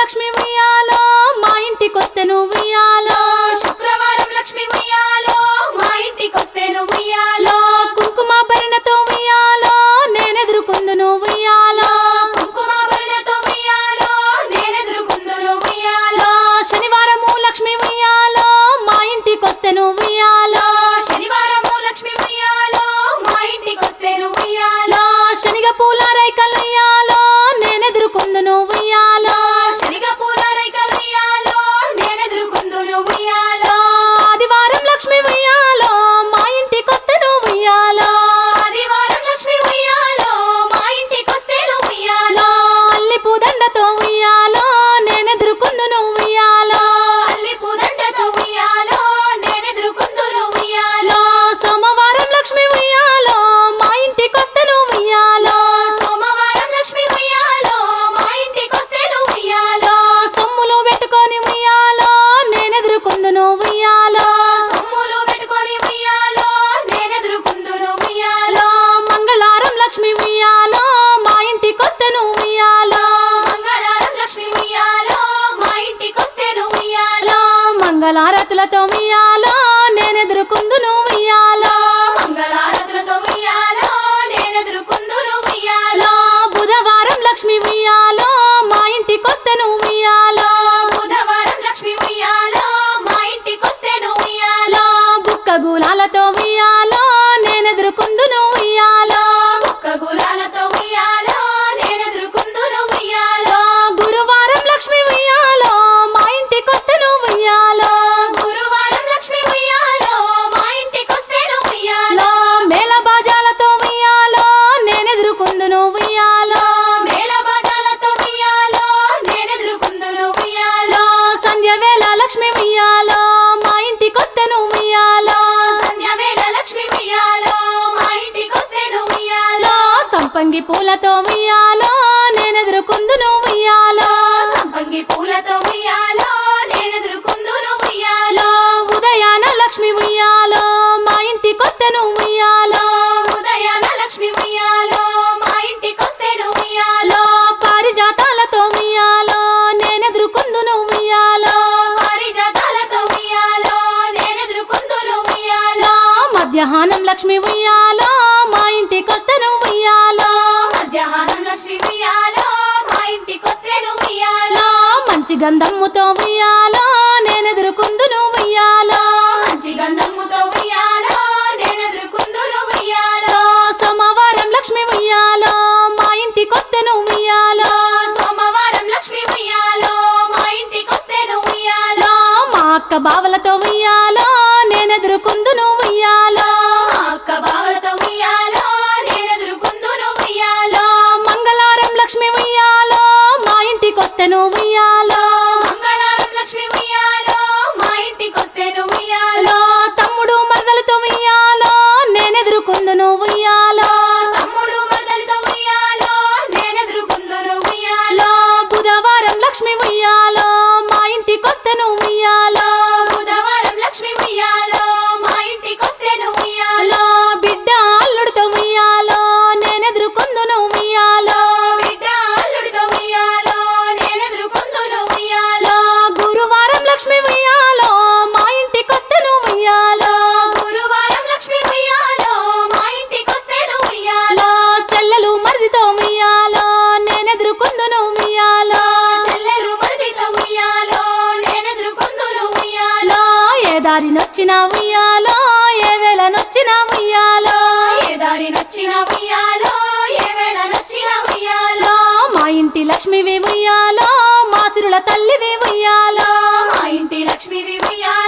లక్ష్మి ఉయ్యాలో మా ఇంటికొస్తే నువ్వు ఉయ్యాలో శుక్రవారం లక్ష్మి ఉయ్యాలో మా ఇంటికొస్తే నువ్వు ఉయ్యాలో కుంకుమ భరణతో ఉయ్యాలో నేనెదురుకుందు నువ్వు ఉయ్యాలో కుంకుమ భరణతో ఉయ్యాలో నేనెదురుకుందు నువ్వు ఉయ్యాలో శనివారము లక్ష్మి ఉయ్యాలో మా ఇంటికొస్తే నువ్వు ఉయ్యాలో శనివారము లక్ష్మి ఉయ్యాలో మా ఇంటికొస్తే నువ్వు ఉయ్యాలో శనిగ పూల రైకలు ఉయ్యాలో నేనెదురుకుందు నువ్వు ఉయ్యాలో శనిగ పూల రైకలు ఉయ్యాలో నేనెదురుకుందు నువ్వు ఉయ్యాలో ఆదివారం లక్ష్మి ఉయ్యాలో మా ఇంటికొస్తే నువ్వు ఉయ్యాలో ఆదివారం లక్ష్మి ఉయ్యాలో మా ఇంటికొస్తే నువ్వు ఉయ్యాలో అల్లి పూదండతో ఉయ్యాలో నేనెదురుకుందు నువ్వు ఉయ్యాలో అల్లి పూదండతో ఉయ్యాలో నేనెదురుకుందు నువ్వు ఉయ్యాలో సోమవారం లక్ష్మి ఉయ్యాలో మా ఇంటికొస్తే నువ్వు ఉయ్యాలో సోమవారం లక్ష్మి ఉయ్యాలో మా ఇంటికొస్తే నువ్వు ఉయ్యాలో సొమ్ములు పెట్టుకొని ఉయ్యాలో నేనెదురుకుందు నువ్వు ఉయ్యాలో సొమ్ములు పెట్టుకొని ఉయ్యాలో నేనెదురుకుందు నువ్వు ఉయ్యాలో మంగళవారం లక్ష్మి ఉయ్యాలో మా ఇంటికొస్తే నువ్వు ఉయ్యాలో మంగళవారం లక్ష్మి ఉయ్యాలో మా ఇంటికొస్తే నువ్వు ఉయ్యాలో మంగళారతులతో ఉయ్యాలో నేనెదురుకుందు నువ్వు ఉయ్యాలో మంగళారతులతో ఉయ్యాలో నేనెదురుకుందు నువ్వు ఉయ్యాలో బుధవారం లక్ష్మి ఉయ్యాలో మా ఇంటికొస్తే నువ్వు ఉయ్యాలో బుధవారం లక్ష్మి ఉయ్యాలో మా ఇంటికొస్తే నువ్వు ఉయ్యాలో బుక్క గులాలతో ఉయ్యాలో నేనెదురుకుందు నువ్వు ఉయ్యాలో ఒక్క గులాలతో ఉయ్యాలో నేనెదురుకుందు నువ్వు ఉయ్యాలో గురువారం లక్ష్మి ఉయ్యాలో మా ఇంటికొస్తే నువ్వు ఉయ్యాలో గురువారం లక్ష్మి ఉయ్యాలో మా ఇంటికొస్తే నువ్వు ఉయ్యాలో మేళ బాజాలతో ఉయ్యాలో నేనెదురుకుందు నువ్వు ఉయ్యాలో మేళ బాజాలతో ఉయ్యాలో నేనెదురుకుందు నువ్వు ఉయ్యాలో సంధ్య వేళ లక్ష్మి ఉయ్యాలో మా ఇంటికొస్తే నువ్వు ఉయ్యాలో సంధ్య వేళ లక్ష్మి ఉయ్యాలో మా ఇంటికొస్తే నువ్వు ఉయ్యాలో సంపంగి పూలతో ఉయ్యాలో నేనెదురుకుందు నువ్వు ఉయ్యాలో సంపంగి పూలతో ఉయ్యాలో నేనెదురుకుందు నువ్వు ఉయ్యాలో ఉదయాన లక్ష్మి ఉయ్యాలో మా ఇంటికొస్తే నువ్వు ఉయ్యాలో ఉదయాన లక్ష్మి ఉయ్యాలో మా ఇంటికొస్తే నువ్వు ఉయ్యాలో పారిజాతాలతో ఉయ్యాలో నేనెదురుకుందు నువ్వు ఉయ్యాలో పారిజాతాలతో ఉయ్యాలో నేనెదురుకుందు నువ్వు ఉయ్యాలో మధ్యాహ్నం లక్ష్మి ఉయ్యాలో మా ఇంటికొస్తే నువ్వు ఉయ్యాలో మధ్యాహ్నం లక్ష్మి ఉయ్యాలో మా ఇంటికొస్తే నువ్వు ఉయ్యాలో మంచి గంధమ్ముతో ఉయ్యాలో నేనెదురుకుందు నువ్వు ఉయ్యాలో మంచి గంధముతో ఉయ్యాలో నేనెదురుకుందు నువ్వు ఉయ్యాలో సోమవారం లక్ష్మి ఉయ్యాలో మా ఇంటికొస్తే నువ్వు ఉయ్యాలో సోమవారం లక్ష్మి ఉయ్యాలో మా ఇంటికొస్తే నువ్వు ఉయ్యాలో మా అక్క బావలతో ఉయ్యాలో నేనెదురుకుందు నువ్వు ఉయ్యాలో మా అక్క బావలతో ఉయ్యాలో నేనెదురుకుందు నువ్వు ఉయ్యాలో మంగళవారం లక్ష్మి ఉయ్యాలో మా ఇంటికొస్తే నువ్వు ఉయ్యాలో మంగళవారం లక్ష్మి ఉయ్యాలో మా ఇంటికొస్తే నువ్వు ఉయ్యాలో తమ్ముడు మరదలతో ఉయ్యాలో నేనెదురుకుందు నువ్వు ఉయ్యాలో తమ్ముడు మరదలితో ఉయ్యాలో నేనెదురుకుందు నువ్వు ఉయ్యాలో బుధవారం లక్ష్మి ఉయ్యాలో మా ఇంటికొస్తే నువ్వు ఉయ్యాలో బుధవారం లక్ష్మి ఉయ్యాలో మా ఇంటికొస్తే నువ్వు ఉయ్యాలో బిడ్డ అల్లుడితో ఉయ్యాలో నేనెదురుకుందు నువ్వు ఉయ్యాలో బిడ్డ అల్లుడితో ఉయ్యాలో నేనెదురుకుందు నువ్వు ఉయ్యాలో గురువారం లక్ష్మి ఉయ్యాలో మా ఇంటికొస్తే నువ్వు ఉయ్యాలో గురువారం లక్ష్మి ఉయ్యాలో మా ఇంటికొస్తే నువ్వు ఉయ్యాలో చెల్లెలు మరిదితో ఉయ్యాలో నేనెదురుకుందు నువ్వు ఉయ్యాలో చెల్లెలు మరిదితో ఉయ్యాలో నేనెదురుకుందు నువ్వు ఉయ్యాలో ఏ దారినొచ్చినా ఉయ్యాలో ఏ వేళనొచ్చినా ఉయ్యాలో ఏ దారి నచ్చిన ఉయ్యాలో ఏ వేళ నచ్చిన ఉయ్యాలో మా ఇంటి లక్ష్మివి ఉయ్యాలో మా సిరుల తల్లివి ఉయ్యాలో మా ఇంటి లక్ష్మివి ఉయ్యాలో